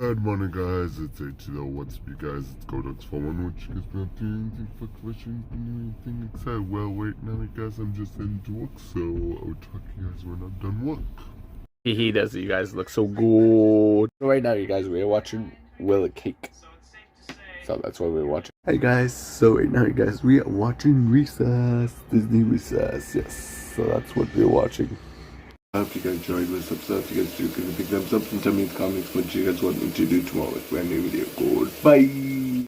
Good morning, guys. It's 8 what's up, you guys? It's Godox 41. What you guys been up to? Anything fuck question? Anything excited? Well, wait, now, you guys, I'm just into work, so I'll talk to you guys when I'm done work. He does. You guys look so good. Right now, you guys, we're watching Will It Cake. So that's what we're watching. Hey guys, so right now, you guys, we are watching Recess, Disney Recess. Yes, so that's what we're watching. I hope you guys enjoyed this episode. If you guys do, give it a big thumbs up and tell me in the comments what you guys want me to do tomorrow with a brand new video. Goodbye.